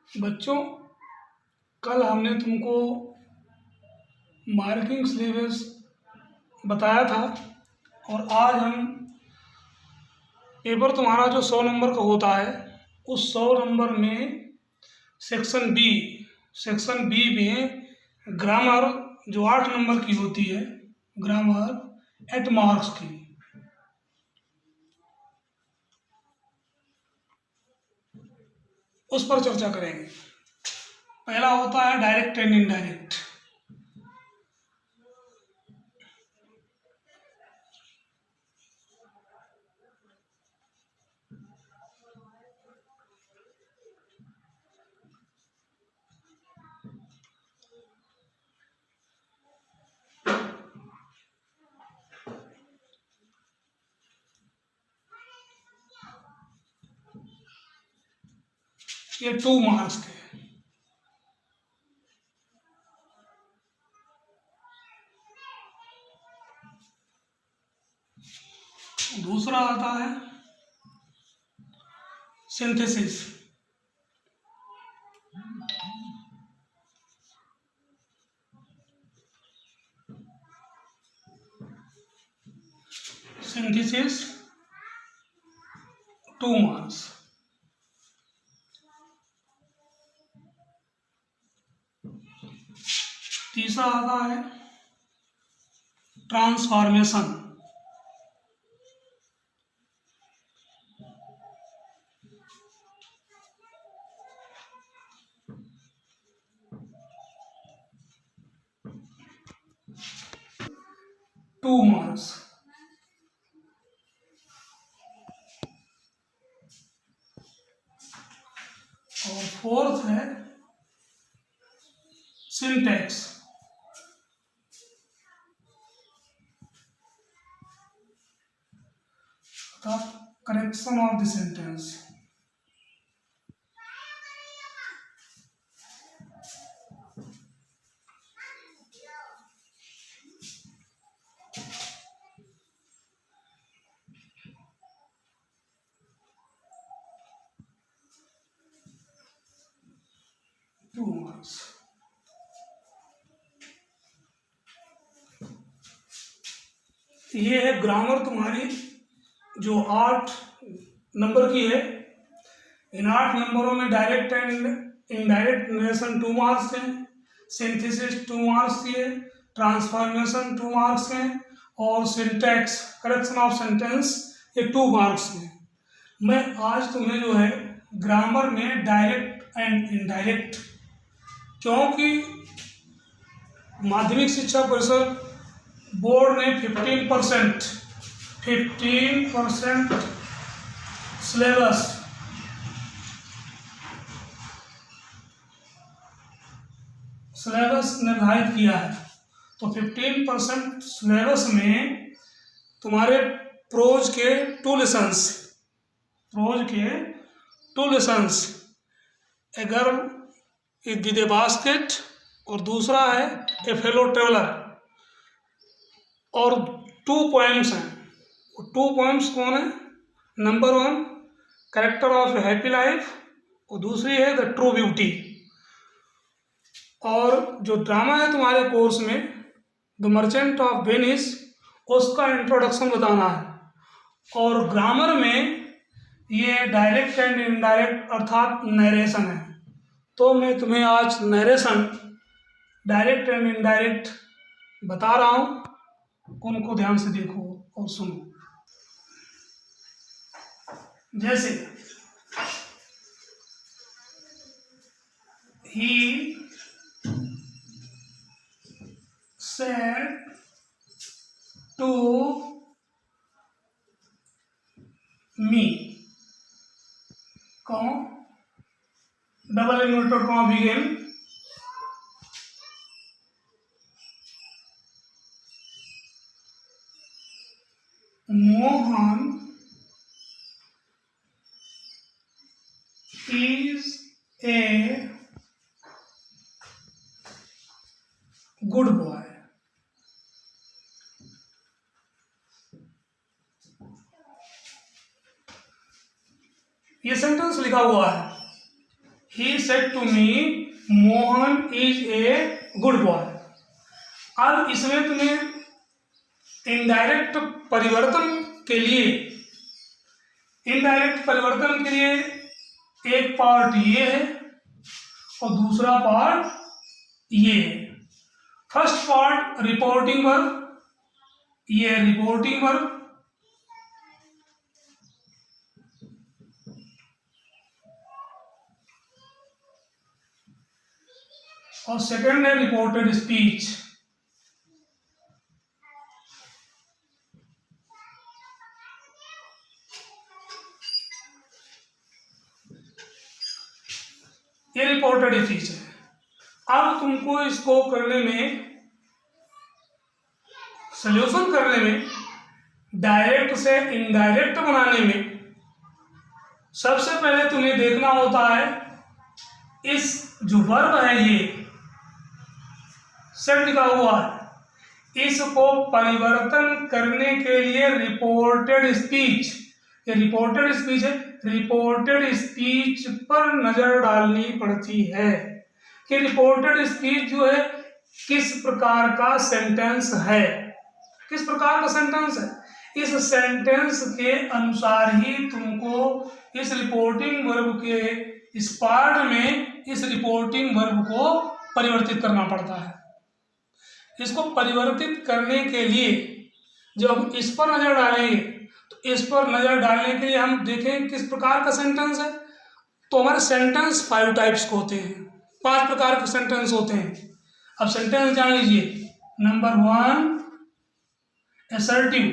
बच्चों, कल हमने तुमको मार्किंग सिलेबस बताया था और आज हम पेपर तुम्हारा जो 100 नंबर का होता है उस 100 नंबर में सेक्शन बी में ग्रामर जो 8 नंबर की होती है, ग्रामर 8 मार्क्स की, उस पर चर्चा करेंगे। पहला होता है डायरेक्ट एंड इनडायरेक्ट। ये 2 मार्क्स के। दूसरा आता है सिंथेसिस। Synthesis 2 marks. तीसरा आता है ट्रांसफॉर्मेशन। Two marks. और फोर्थ है syntax. Correction of the sentence. Two marks. ये है ग्रामर तुम्हारी जो 8 नंबर की है। इन 8 नंबरों में direct and indirect narration 2 marks हैं, सिंथेसिस 2 मार्क्स की है, ट्रांसफॉर्मेशन 2 मार्क्स हैं और सिंटैक्स करेक्शन ऑफ सेंटेंस ये 2 मार्क्स हैं। मैं आज तुम्हें जो है ग्रामर में डायरेक्ट एंड इनडायरेक्ट, क्योंकि माध्यमिक शिक्षा परिषद बोर्ड ने 15% सिलेबस निर्धारित किया है। तो 15% सिलेबस में तुम्हारे प्रोज के 2 lessons, a girl is with A basket और दूसरा है ए फेलो ट्रेवलर, और 2 पोएम्स हैं। 2 पोएम्स कौन है? Number 1 character of A happy life और दूसरी है द ट्रू ब्यूटी। और जो ड्रामा है तुम्हारे कोर्स में द मर्चेंट ऑफ वेनिस, उसका इंट्रोडक्शन बताना है। और ग्रामर में ये डायरेक्ट एंड इनडायरेक्ट अर्थात नरेशन है। तो मैं तुम्हें आज नरेशन डायरेक्ट एंड इनडायरेक्ट बता रहा हूँ, उनको ध्यान से देखो और सुनो। जैसे ही said to me, double inverted comma begin, Mohan is a good boy. ये सेंटेंस लिखा हुआ है। He said to me Mohan is a good boy. अब इसमें तुम्हें इनडायरेक्ट परिवर्तन के लिए एक पार्ट ये है और दूसरा पार्ट ये है। फर्स्ट पार्ट रिपोर्टिंग वर्ब, ये रिपोर्टिंग वर्ब, और सेकंड है रिपोर्टेड स्पीच। ये रिपोर्टेड स्पीच है। अब तुमको इसको करने में, सॉल्यूशन करने में, डायरेक्ट से इनडायरेक्ट बनाने में सबसे पहले तुम्हें देखना होता है इस जो वर्ब है ये सेड लिखा हुआ है, इसको परिवर्तन करने के लिए रिपोर्टेड स्पीच, ये रिपोर्टेड स्पीच है, रिपोर्टेड स्पीच पर नजर डालनी पड़ती है कि रिपोर्टेड स्पीच जो है किस प्रकार का सेंटेंस है, किस प्रकार का सेंटेंस है। इस सेंटेंस के अनुसार ही तुमको इस रिपोर्टिंग वर्ब के इस पार्ट में इस रिपोर्टिंग वर्ब को परिवर्तित करना पड़ता है। इसको परिवर्तित करने के लिए जब इस पर नजर डालेंगे तो इस पर नजर डालने के लिए हम देखें किस प्रकार का सेंटेंस है। तो हमारे सेंटेंस 5 टाइप्स के होते हैं, 5 प्रकार के सेंटेंस होते हैं। अब सेंटेंस जान लीजिए। Number 1 assertive,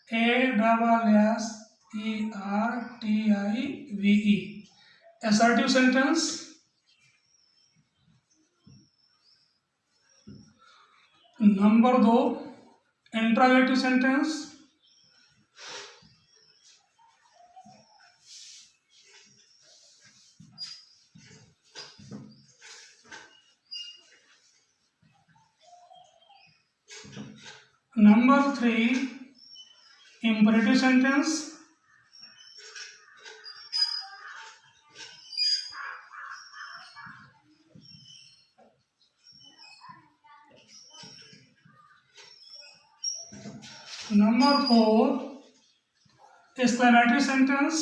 ASSERTIVE, assertive sentence. Number 2 interrogative sentence. Number 3 imperative sentence। Number 4 exclamative sentence।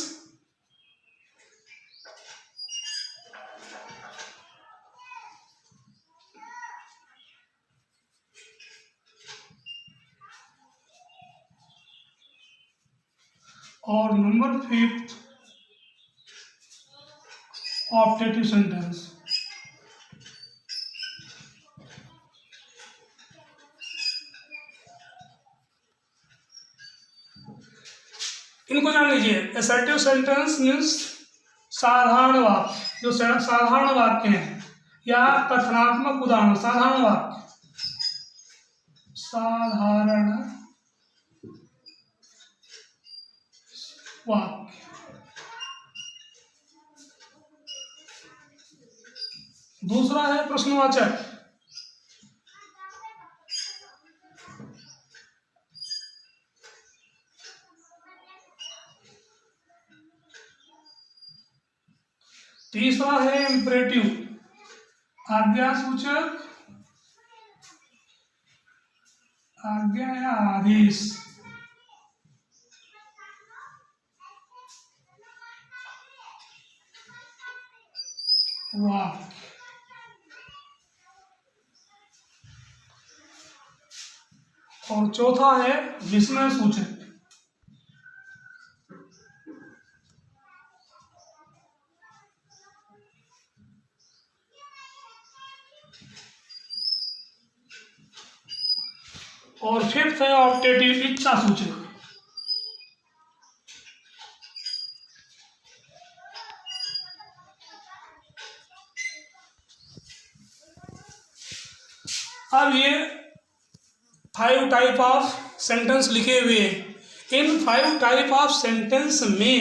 और नंबर 5 ऑप्टेटिव सेंटेंस। इनको जान लीजिए। असर्टिव सेंटेंस मीन्स साधारण वाक्य, जो साधारण वाक्य हैं या कथनात्मक उदाहरण, साधारण वाक्य, साधारण वाक्य। दूसरा है प्रश्नवाचक। तीसरा है इम्परेटिव, आज्ञासूचक, आज्ञा या आदेश। वाक्य। और चौथा है विस्मय सूचक। और 5th है ऑप्टेटिव, इच्छा सूचक। अब ये 5 टाइप ऑफ सेंटेंस लिखे हुए हैं। इन 5 टाइप ऑफ सेंटेंस में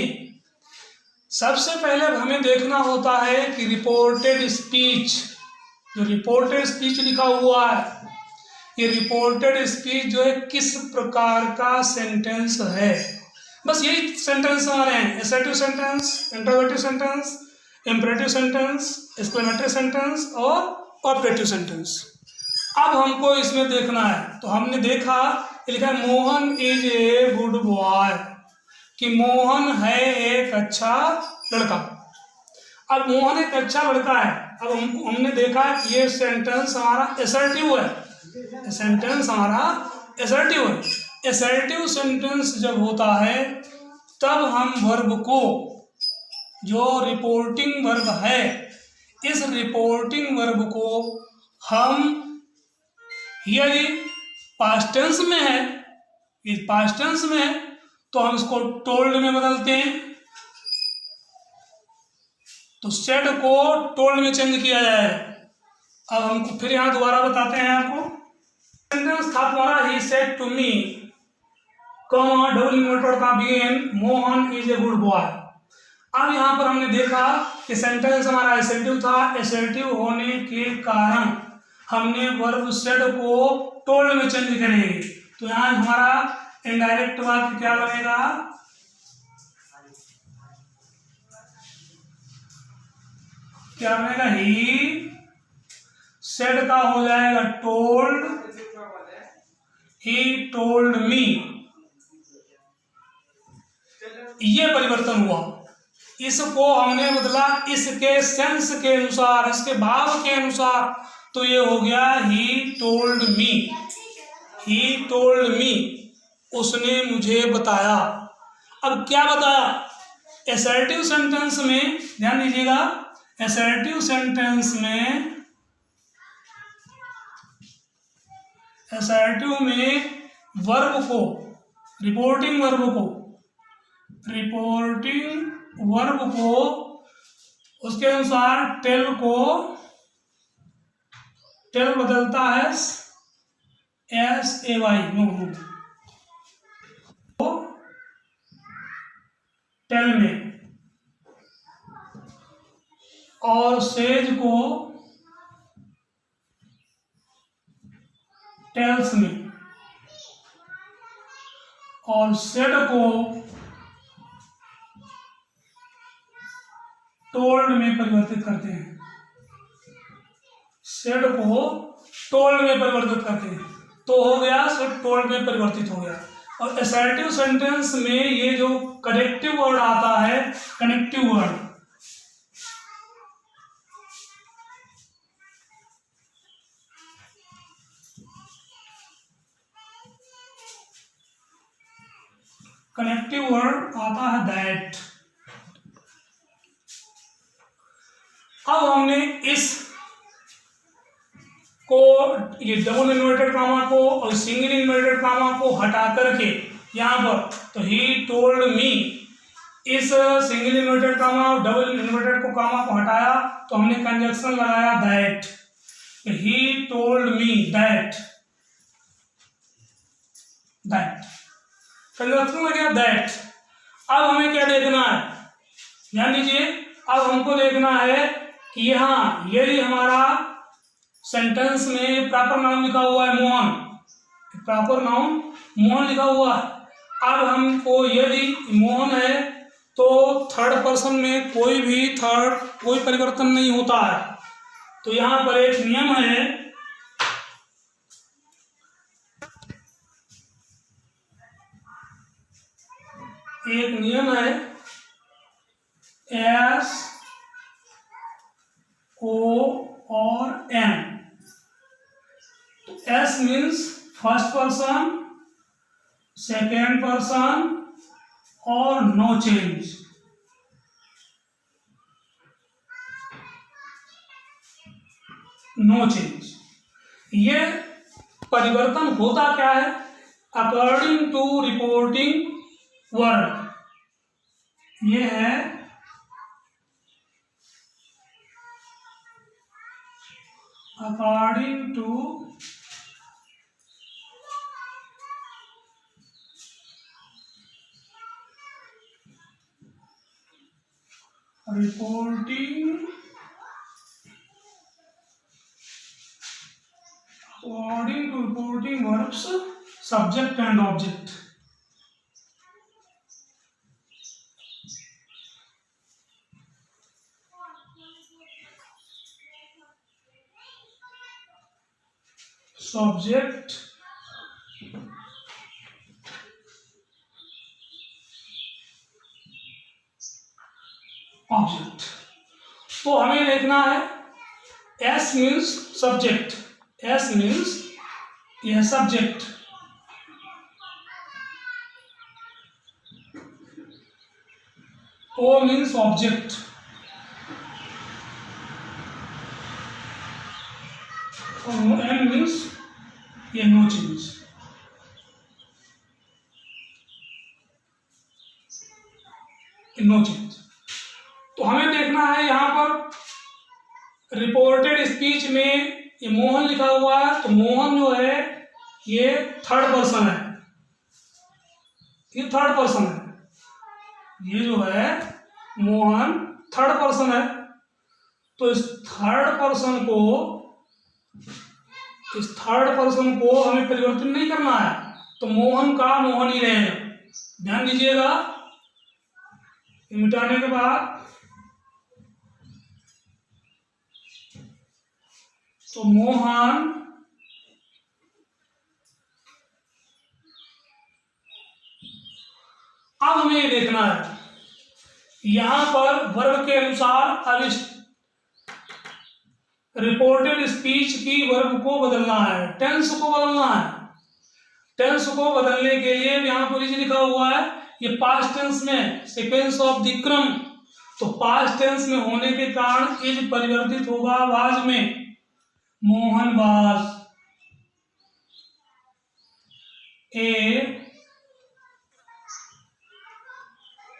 सबसे पहले हमें देखना होता है कि रिपोर्टेड स्पीच, जो रिपोर्टेड स्पीच लिखा हुआ है, ये रिपोर्टेड स्पीच जो है किस प्रकार का सेंटेंस है। बस यही सेंटेंस हमारे हैं। Assertive sentence, interrogative sentence, imperative sentence, exclamatory sentence और ऑपरेटिव सेंटेंस। अब हमको इसमें देखना है, तो हमने देखा लिखा है Mohan is a good boy, कि मोहन है एक अच्छा लड़का। अब मोहन एक अच्छा लड़का है। अब हमने देखा कि ये सेंटेंस हमारा असर्टिव है, सेंटेंस हमारा असर्टिव है। असर्टिव सेंटेंस जब होता है तब हम वर्ब को, जो रिपोर्टिंग वर्ब है, इस रिपोर्टिंग वर्ब को हम यदि पास्ट टेंस में है, इस पास्ट टेंस में है तो हम इसको टोल्ड में बदलते हैं, तो सेड को टोल्ड में चेंज किया जाए। अब हमको फिर यहाँ दोबारा बताते हैं आपको। सेंटेंस था तुम्हारा he said to me, double inverted का begin Mohan is a good boy. अब यहाँ पर हमने देखा कि सेंटेंस हमारा एसर्टिव था, एसर्टिव होने के कारण हमने वर्ब सेड को टोल्ड में चेंज करेंगे, तो यहाँ हमारा इनडायरेक्ट वाक्य क्या बनेगा, क्या बनेगा, ही सेड का हो जाएगा टोल्ड, ही टोल्ड मी। ये परिवर्तन हुआ, इसको हमने बदला इसके सेंस के अनुसार, इसके भाव के अनुसार, तो ये हो गया ही टोल्ड मी, ही टोल्ड मी, उसने मुझे बताया। अब क्या बताया, असर्टिव सेंटेंस में ध्यान दीजिएगा, असर्टिव सेंटेंस में, असर्टिव में वर्ब को, रिपोर्टिंग वर्ब को उसके अनुसार टेल बदलता है SAY, टेल में, और सेज को टेल्स में, और सेड को टोल्ड में परिवर्तित करते हैं, सेड को टोल्ड में परिवर्तित करते हैं, तो हो गया सेड टोल्ड में परिवर्तित हो गया। और असर्टिव सेंटेंस में ये जो कनेक्टिव वर्ड आता है, कनेक्टिव वर्ड, कनेक्टिव वर्ड आता है दैट। अब हमने इस को, ये डबल इन्वर्टेड कामा को और सिंगल इन्वर्टेड कामा को हटा करके यहाँ पर, तो ही टोल्ड मी, इस सिंगल इन्वर्टेड कामा और डबल इन्वर्टेड को कामा को हटाया तो हमने कंजक्शन लगाया that, he told me that, conjunction लग गया दैट। अब हमें क्या देखना है, ध्यान दीजिए, अब हमको देखना है कि यहाँ यदि हमारा सेंटेंस में प्रॉपर नाउन लिखा हुआ है मोहन, प्रॉपर नाउन मोहन लिखा हुआ है। अब हमको यदि मोहन है तो थर्ड पर्सन में कोई परिवर्तन नहीं होता है, तो यहाँ पर एक नियम है, एस ओ और N. S means first person, second person और नो चेंज। नो चेंज, ये परिवर्तन होता क्या है, अकॉर्डिंग टू रिपोर्टिंग वर्ड, ये है according to reporting verbs, subject and object। Subject object. तो हमें लिखना है S means subject, S means यह सब्जेक्ट, ओ मीन्स ऑब्जेक्ट, और एन मीन्स ये नो चेंज, नो चेंज। तो हमें देखना है यहाँ पर रिपोर्टेड स्पीच में ये मोहन लिखा हुआ है, तो मोहन जो है ये थर्ड पर्सन है, ये थर्ड पर्सन है, ये जो है मोहन थर्ड पर्सन है। तो इस थर्ड पर्सन को हमें परिवर्तन नहीं करना है, तो मोहन का मोहन ही रहेगा। ध्यान दीजिएगा, मिटाने के बाद तो मोहन अब हमें ये देखना है यहां पर वर्ब के अनुसार अब इस रिपोर्टेड स्पीच की वर्ब को बदलना है, टेंस को बदलना है। टेंस को बदलने के लिए यहां पर लिखा हुआ है ये पास्ट टेंस में सीक्वेंस ऑफ द क्रम, तो पास्ट टेंस में होने के कारण इज परिवर्तित होगा वाज में। Mohan was a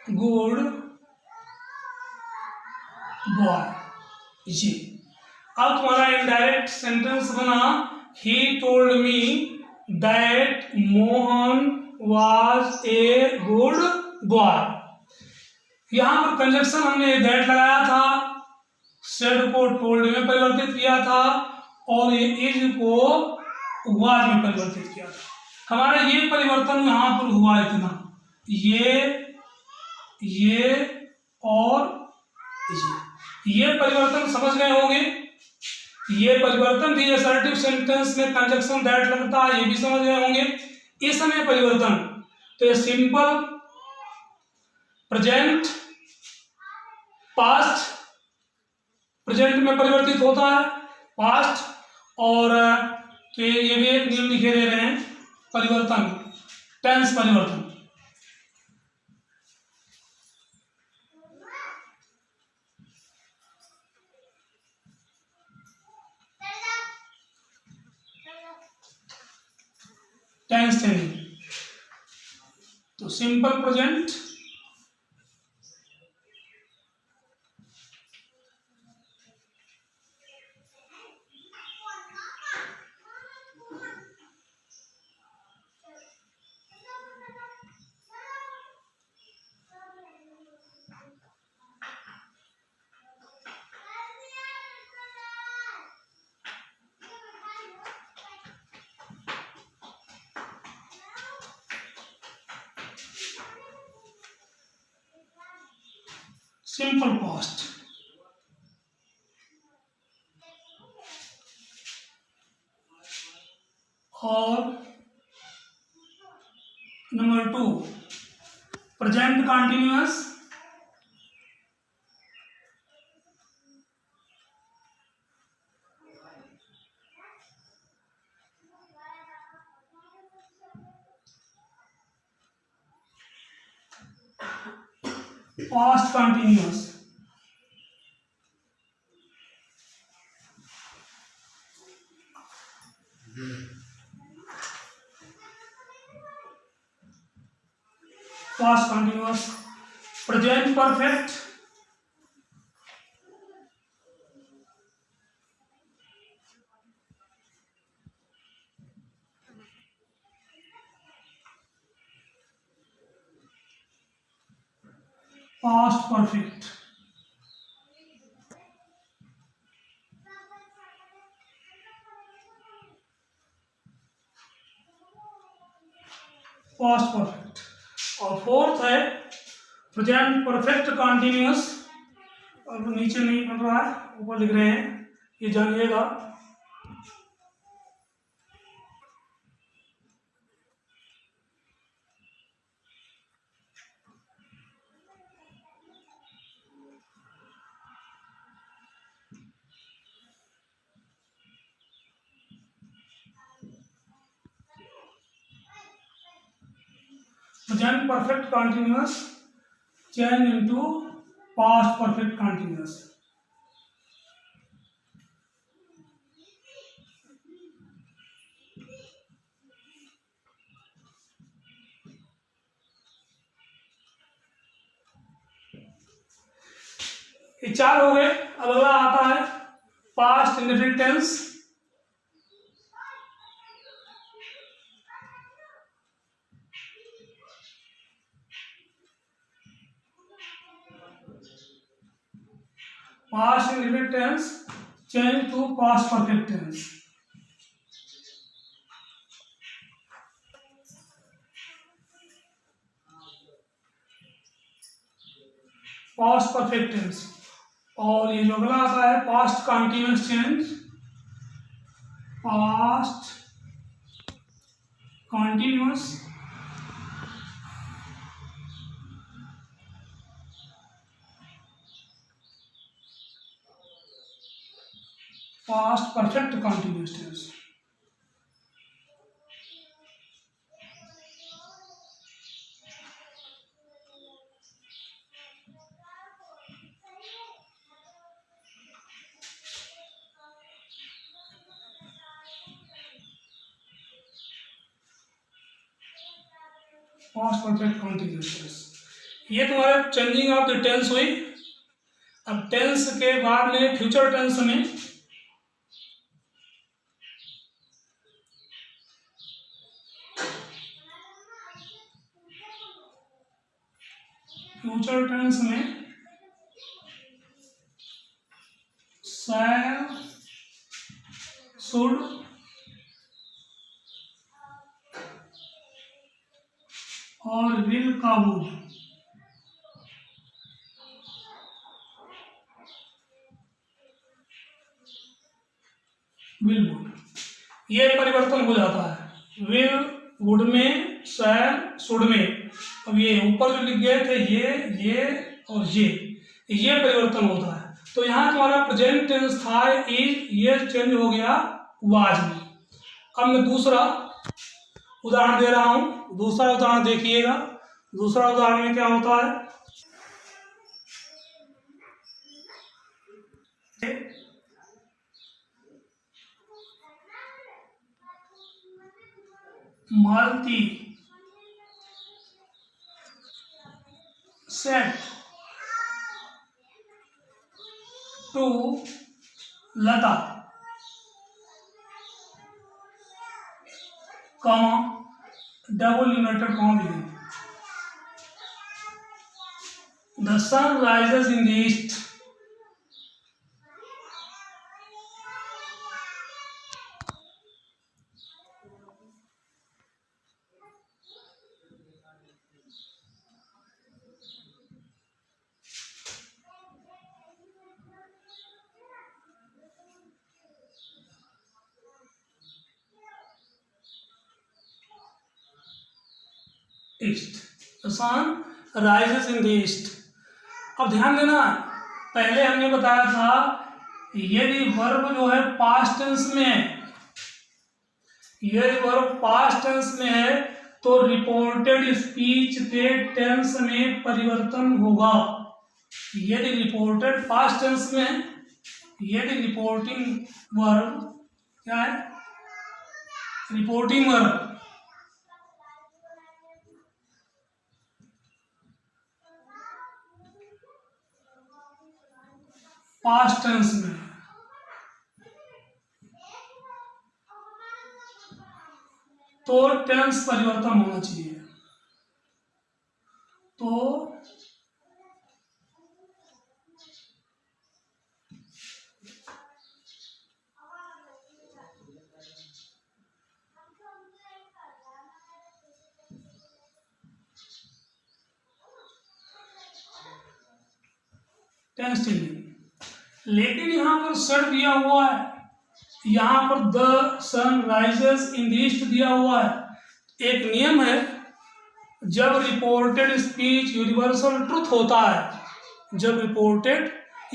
good boy जी। अब तुम्हारा इनडायरेक्ट सेंटेंस बना he told me that Mohan was a good boy. यहां पर कंजक्शन हमने दैट लगाया था, सेड को टोल्ड में परिवर्तित किया था और ये इज को वाज में परिवर्तित किया था। हमारा ये परिवर्तन यहां पर हुआ इतना, ये और ये परिवर्तन समझ गए होंगे। ये परिवर्तन भी असर्टिव सेंटेंस में कंजक्शन दैट लगता है, ये भी समझ गए होंगे। इस समय परिवर्तन तो ये सिंपल प्रेजेंट पास्ट प्रेजेंट में परिवर्तित होता है, पास्ट और तो ये भी एक नियम लिखे दे रहे हैं परिवर्तन, टेंस परिवर्तन। टेंस चेंजिंग तो सिंपल प्रेजेंट सिंपल पास्ट और number 2 present continuous past continuous past continuous present perfect past perfect past perfect और फोर्थ है प्रेजेंट परफेक्ट कंटिन्यूअस। अब नीचे नहीं बन रहा है, ऊपर लिख रहे हैं, ये जानिएगा। Present perfect continuous change into past perfect continuous. ये 4 हो गए। अब अगला आता है past indefinite tense. Past indefinite tense change to past perfect tense. Past perfect tense. और ये जो अगला आता है past continuous change, past continuous past perfect continuous tense. Past perfect continuous tense. ये तुम्हारे चेंजिंग ऑफ द टेंस हुई। अब टेंस के बाद में फ्यूचर टेंस में शैल, शुड, और विल का वुड विल वुड ये परिवर्तन हो जाता है। विल वुड में, शैल शुड में। अब ये ऊपर जो लिख गए थे ये और ये परिवर्तन होता है। तो यहाँ तुम्हारा प्रेजेंट टेंस था इज, ये चेंज हो गया वाज में। अब मैं दूसरा उदाहरण दे रहा हूं। दूसरा उदाहरण देखिएगा। दूसरा उदाहरण में क्या होता है, Malati said to Lata, comma double inverted comma begin. The sun rises in the east. East, the sun rises in the east. अब ध्यान देना, पहले हमने बताया था यदि वर्ब जो है पास्ट टेंस में है, यदि वर्ब पास्ट टेंस में है तो रिपोर्टेड स्पीच के टेंस में परिवर्तन होगा। यदि रिपोर्टेड पास्ट टेंस में है, यदि रिपोर्टिंग वर्ब क्या है, रिपोर्टिंग वर्ब पास्ट टेंस में, तो टेंस परिवर्तन होना चाहिए। तो टेंस चेंजिंग। लेकिन यहां पर सर दिया हुआ है, यहां पर the sun rises in the east दिया हुआ है। एक नियम है, जब रिपोर्टेड स्पीच यूनिवर्सल ट्रुथ होता है, जब रिपोर्टेड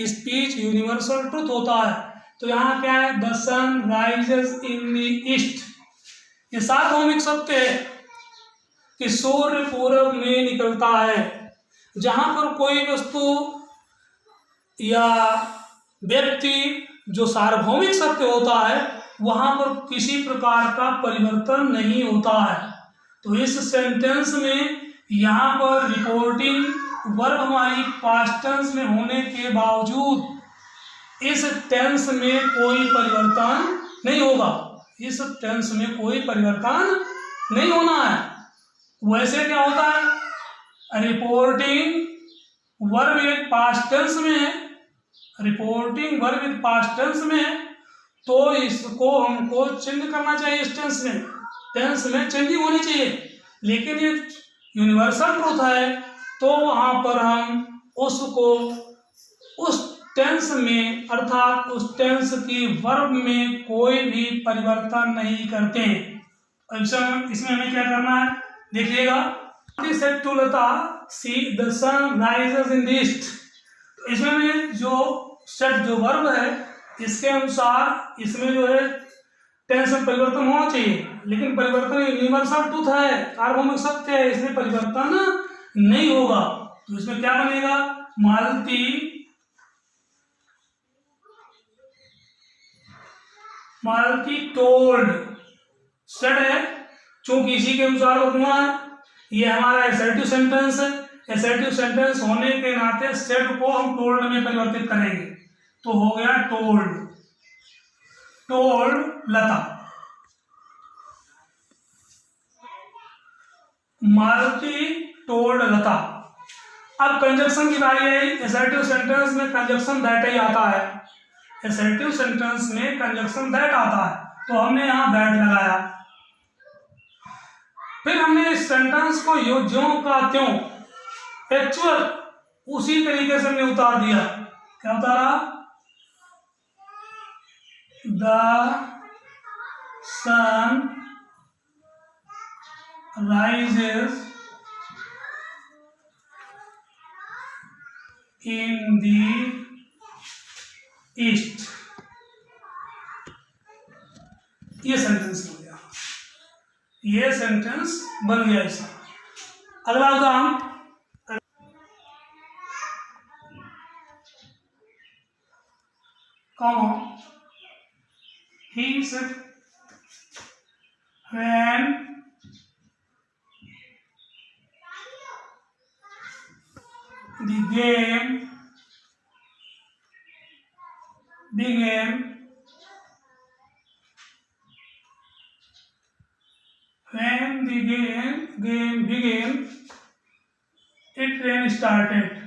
स्पीच यूनिवर्सल ट्रुथ होता है, तो यहाँ क्या है, the sun rises in the east. ये साथ हम लिख सकते हैं कि सूर्य पूरब में निकलता है। जहाँ पर कोई वस्तु या व्यक्ति जो सार्वभौमिक सत्य होता है वहाँ पर किसी प्रकार का परिवर्तन नहीं होता है। तो इस सेंटेंस में यहाँ पर रिपोर्टिंग वर्ब हमारी पास्ट टेंस में होने के बावजूद इस टेंस में कोई परिवर्तन नहीं होगा। इस टेंस में कोई परिवर्तन नहीं होना है। वैसे क्या होता है, रिपोर्टिंग वर्ब एक पास्ट टेंस में है, रिपोर्टिंग वर्ब एक पास्ट टेंस में है, तो इसको हमको चेंज करना चाहिए। इस टेंस में चेंजिंग होनी चाहिए। लेकिन ये यूनिवर्सल ट्रूथ है तो वहाँ पर हम उसको उस टेंस में अर्थात उस टेंस की वर्ब में कोई भी परिवर्तन नहीं करते हैं। इसमें हमें क्या करना है, देखिएगा। Said to Lata see the sun rises in the east. इसमें जो सेड जो वर्ब है इसके अनुसार इसमें जो है टेंस में परिवर्तन होना चाहिए, लेकिन परिवर्तन यूनिवर्सल ट्रूथ है, सार्वभौमिक सत्य है, इसमें परिवर्तन नहीं होगा। तो इसमें क्या बनेगा, मालती टोल्ड सेड है, चूंकि इसी के अनुसार होना है। ये हमारा एसर्टिव सेंटेंस है। एसर्टिव सेंटेंस होने के नाते सेड को हम टोल्ड में परिवर्तित करेंगे, तो हो गया टोल्ड लता। मालती टोल्ड लता। अब कंजक्शन की बारी है। एसर्टिव सेंटेंस में कंजक्शन दैट ही आता है। एसर्टिव सेंटेंस में कंजक्शन दैट आता है, तो हमने यहाँ दैट लगाया। फिर हमने इस सेंटेंस को ज्यों का त्यों एक्चुअल उसी तरीके से हमने उतार दिया। क्या उतारा, the sun rises in the east। ये सेंटेंस हो गया, ये सेंटेंस बन गया ऐसा। अगला उदाहरण, he said when the game began, when the game began, it rain started।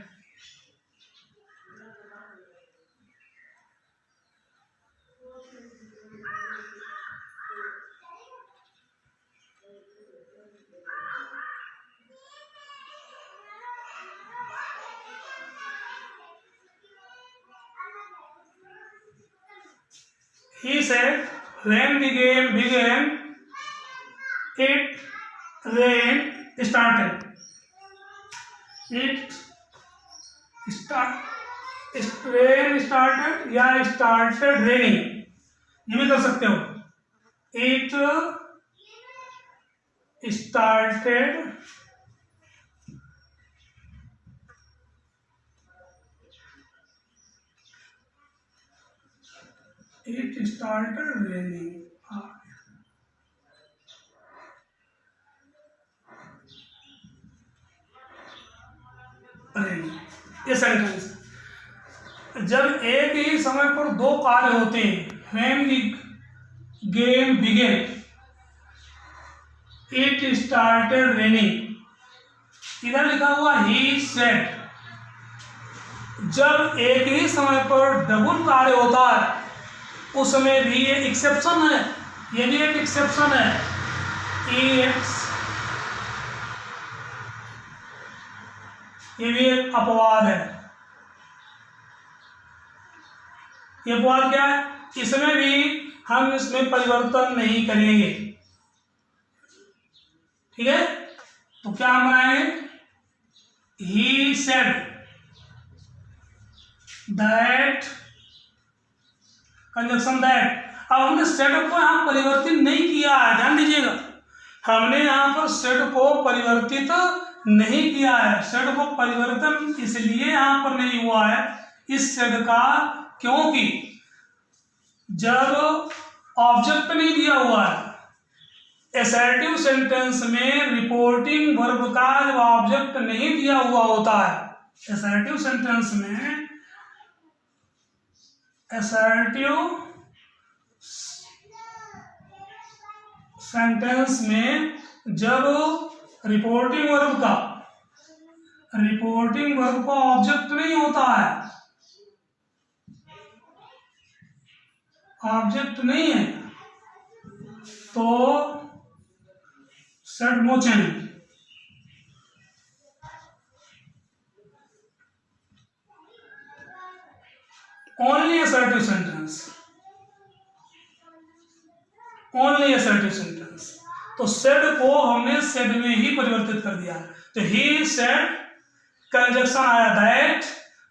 He said, when the game began, it rain started। rain started या started raining, ये भी कर सकते हो। It started raining। ये सेंटेंस, जब एक ही समय पर दो कार्य होते हैं, when the game began, it started raining। इधर लिखा हुआ he said। जब एक ही समय पर डबल कार्य होता है उसमें भी ये एक्सेप्शन है, ये भी एक एक्सेप्शन है। ये भी एक अपवाद है। ये अपवाद क्या है, इसमें भी हम इसमें परिवर्तन नहीं करेंगे। ठीक है, तो क्या हम बनाएंगे, he said that, conjunction that. अब हमने सेड को यहाँ परिवर्तित नहीं किया है, ध्यान दीजिएगा। हमने यहाँ पर सेड को परिवर्तित नहीं किया है। सेड को परिवर्तन इसलिए यहाँ पर नहीं हुआ है इस सेड का, क्योंकि जब ऑब्जेक्ट नहीं दिया हुआ है, असर्टिव सेंटेंस में रिपोर्टिंग वर्ब का जब ऑब्जेक्ट नहीं दिया हुआ होता है, असर्टिव सेंटेंस में, असर्टिव सेंटेंस में जब रिपोर्टिंग वर्ब का ऑब्जेक्ट नहीं होता है, ऑब्जेक्ट नहीं है, तो said no change. Only assertive sentence, only assertive sentence. तो सेड को हमने सेड में ही परिवर्तित कर दिया। तो ही सेड कंजक्शन आया that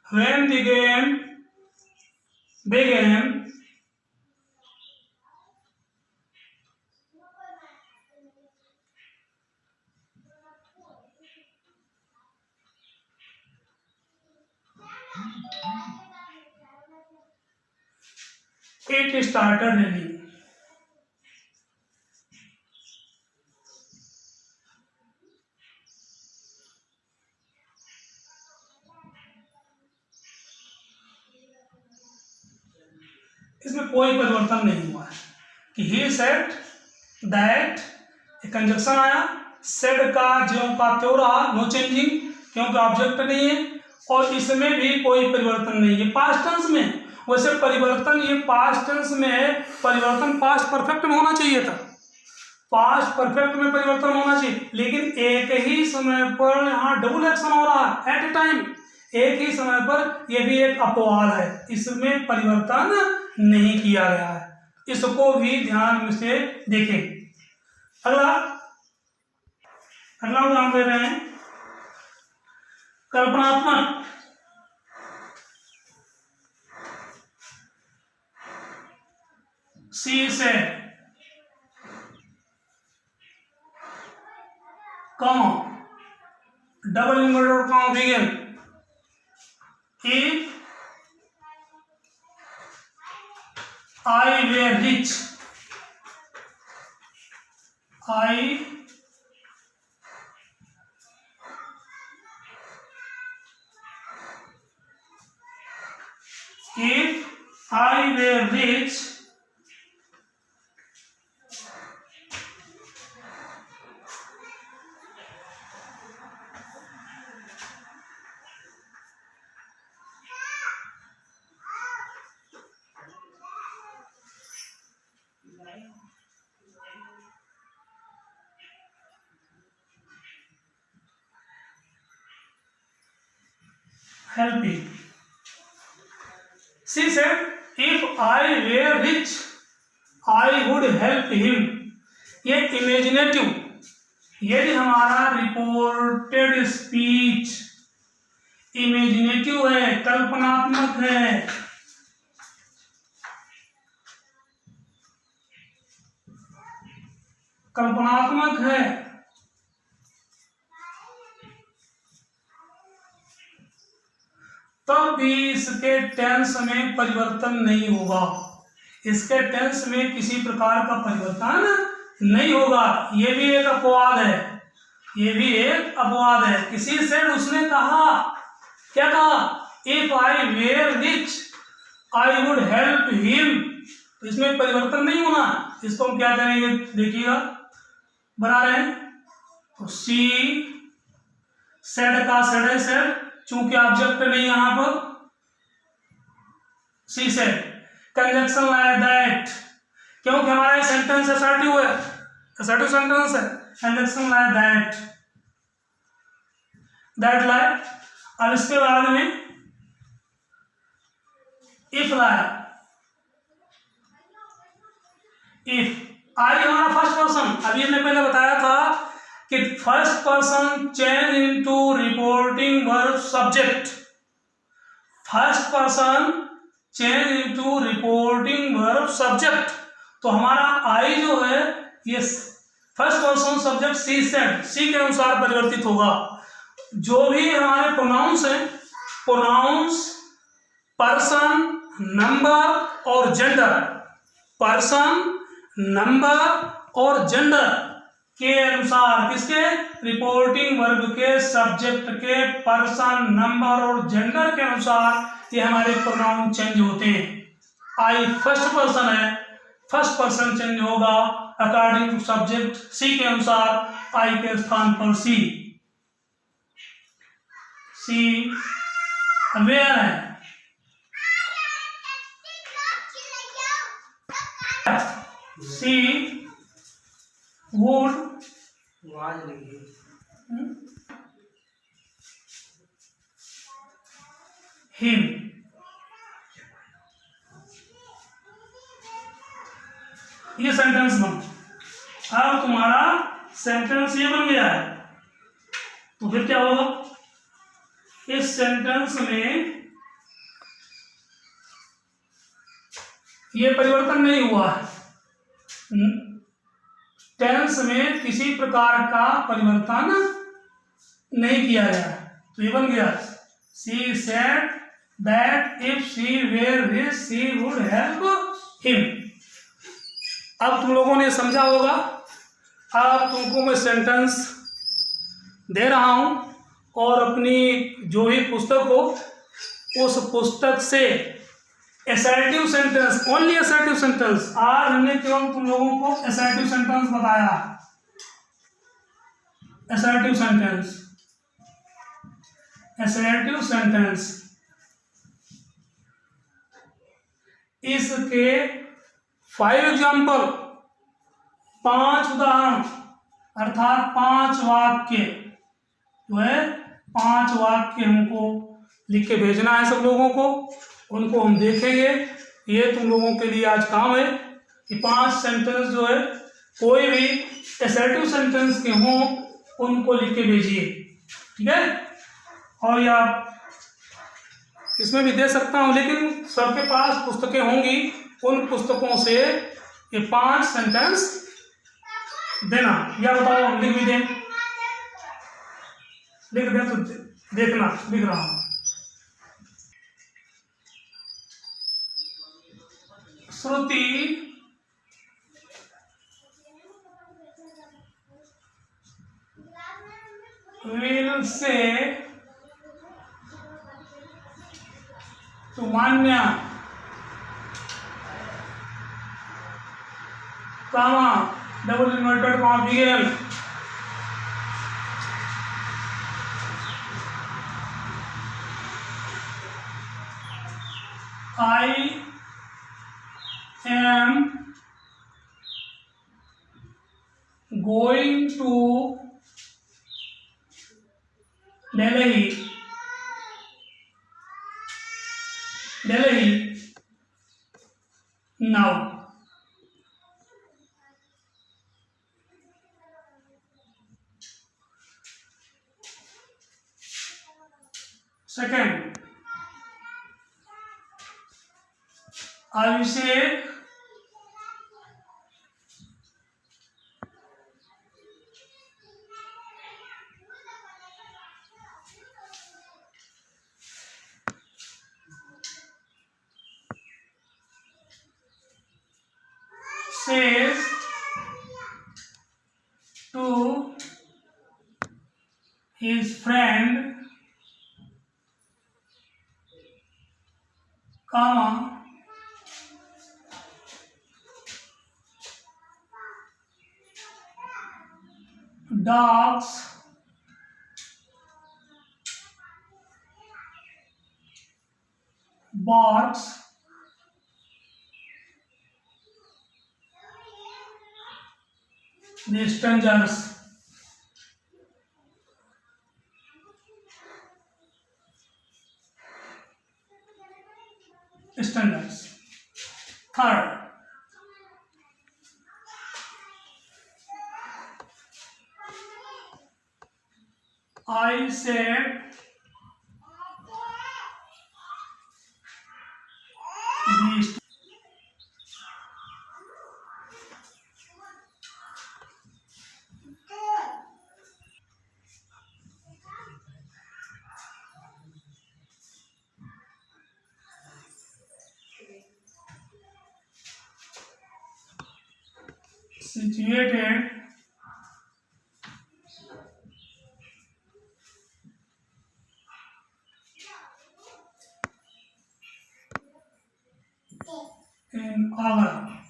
when the game began it started raining। इसमें कोई परिवर्तन नहीं हुआ है कि ही सेड दैट, कंजक्शन आया, सेड का ज्यों का त्यों रहा, नो चेंजिंग, क्योंकि ऑब्जेक्ट नहीं है, और इसमें भी कोई परिवर्तन नहीं है पास्ट टेंस में। वैसे परिवर्तन ये पास्ट टेंस में है, परिवर्तन पास्ट परफेक्ट में होना चाहिए था, पास्ट परफेक्ट में परिवर्तन होना चाहिए, लेकिन एक ही समय पर यहाँ डबल एक्शन हो रहा है एट ए टाइम, एक ही समय पर, यह भी एक अपवाद है, इसमें परिवर्तन नहीं किया गया है, इसको भी ध्यान से देखें। अगला उदाहरण दे रहे हैं, कल्पनात्मक। सी से double inverted comma begin, if I were rich, if I were rich, help me। She said, if I were rich, I would help him। ये इमेजिनेटिव, यदि हमारा रिपोर्टेड स्पीच इमेजिनेटिव है, कल्पनात्मक है, कल्पनात्मक है, तब भी इसके टेंस में परिवर्तन नहीं होगा, इसके टेंस में किसी प्रकार का परिवर्तन नहीं होगा। ये भी एक अपवाद है, ये भी एक अपवाद है। किसी से उसने कहा, क्या कहा, if I were rich I would help him, तो इसमें परिवर्तन नहीं होना, इसको हम क्या करेंगे देखिएगा, बना रहे हैं। तो सी सेड का सेड है सेड, चूंकि ऑब्जेक्ट नहीं यहां पर, सी सेड, कंजक्शन लाया दैट, क्योंकि हमारा सेंटेंस असर्टिव है, असर्टिव सेंटेंस है, कंजक्शन लाया दैट, दैट लाया। अब इसके बाद में इफ लाया, इफ आई हमारा फर्स्ट पर्सन, अभी हमने पहले बताया था कि first person change into reporting verb subject, first person change into reporting verb subject. तो हमारा आई जो है ये first person subject she said, she के अनुसार परिवर्तित होगा। जो भी हमारे प्रोनाउंस हैं, प्रोनाउंस पर्सन, नंबर और जेंडर, पर्सन, नंबर और जेंडर के अनुसार, किसके, रिपोर्टिंग वर्ब के सब्जेक्ट के पर्सन, नंबर और जेंडर के अनुसार ये हमारे प्रोनाउन चेंज होते हैं। आई फर्स्ट पर्सन है, फर्स्ट पर्सन चेंज होगा अकॉर्डिंग टू सब्जेक्ट, सी के अनुसार आई के स्थान पर सी। सी वेयर है, सी वुड, हिम। ये सेंटेंस बन, अब तुम्हारा सेंटेंस ये बन गया है, तो फिर क्या होगा, इस सेंटेंस में ये परिवर्तन नहीं हुआ है, टेंस में किसी प्रकार का परिवर्तन नहीं किया गया, तो ये बन गया she said that if she where his she would help him. अब तुम लोगों ने समझा होगा। अब तुमको मैं सेंटेंस दे रहा हूं और अपनी जो भी पुस्तक हो उस पुस्तक से assertive sentence, only assertive sentence, आज हमने केवल तुम लोगों को असर्टिव सेंटेंस बताया। असर्टिव सेंटेंस, असर्टिव सेंटेंस, इसके 5 एग्जाम्पल, 5 उदाहरण, अर्थात 5 वाक्य जो है, 5 वाक्य हमको लिख के भेजना है सब लोगों को, उनको हम देखेंगे। ये तुम लोगों के लिए आज काम है कि 5 सेंटेंस जो है कोई भी असर्टिव सेंटेंस के हों उनको लिख के भेजिए, ठीक है। और या इसमें भी दे सकता हूँ, लेकिन सबके पास पुस्तकें होंगी, उन पुस्तकों से ये 5 सेंटेंस देना। या बताओ, लिख भी दें, लिख दें तो देखना, लिख रहा हूं। श्रुति will say to Manya, comma, double inverted comma, BL, I am going to Delhi. Delhi now. Second, Abhishek says to his friend, comma, dogs barks the strangers. Standards. Third, I said the situated in Agra.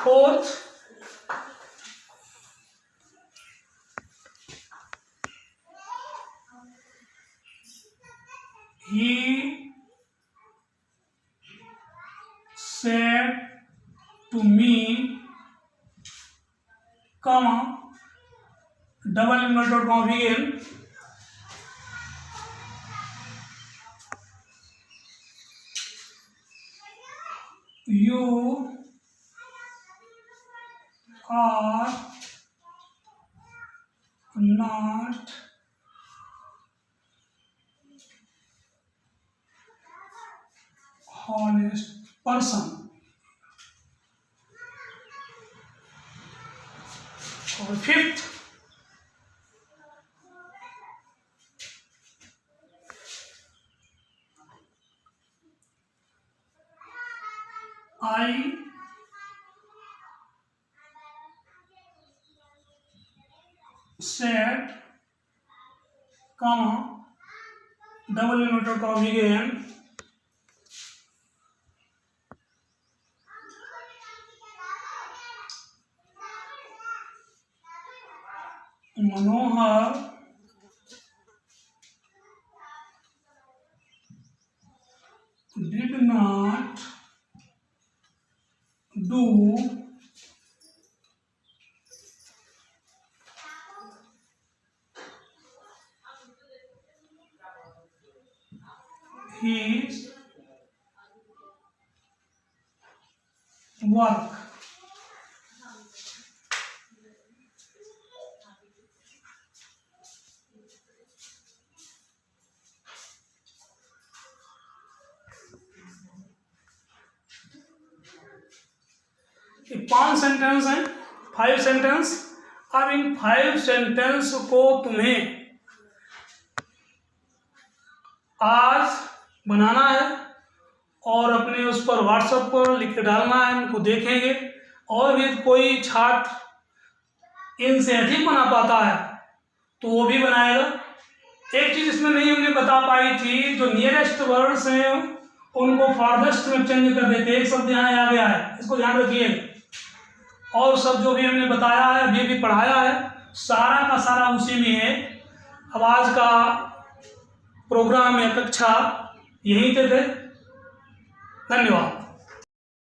Fourth, he said to me, comma, double inverted comma again, you are not honest person. और fifth, I said, comma, double inverted comma again, Manohar did not do his work. ये 5 sentence हैं, 5 sentence. अब इन 5 sentence को तुम्हें आज बनाना है और अपने उस पर व्हाट्सएप पर लिख के डालना है, उनको देखेंगे। और भी कोई छात्र इनसे अधिक बना पाता है तो वो भी बनाएगा। एक चीज इसमें नहीं हमने बता पाई थी, जो नियरेस्ट वर्ड्स हैं उनको फारदेस्ट में चेंज कर देते। एक शब्द यहाँ आ गया है, इसको ध्यान रखिए। और सब जो भी हमने बताया है, अभी भी पढ़ाया है, सारा का सारा उसी में है। अब आज का प्रोग्राम या कक्षा यहीं तक है। धन्यवाद।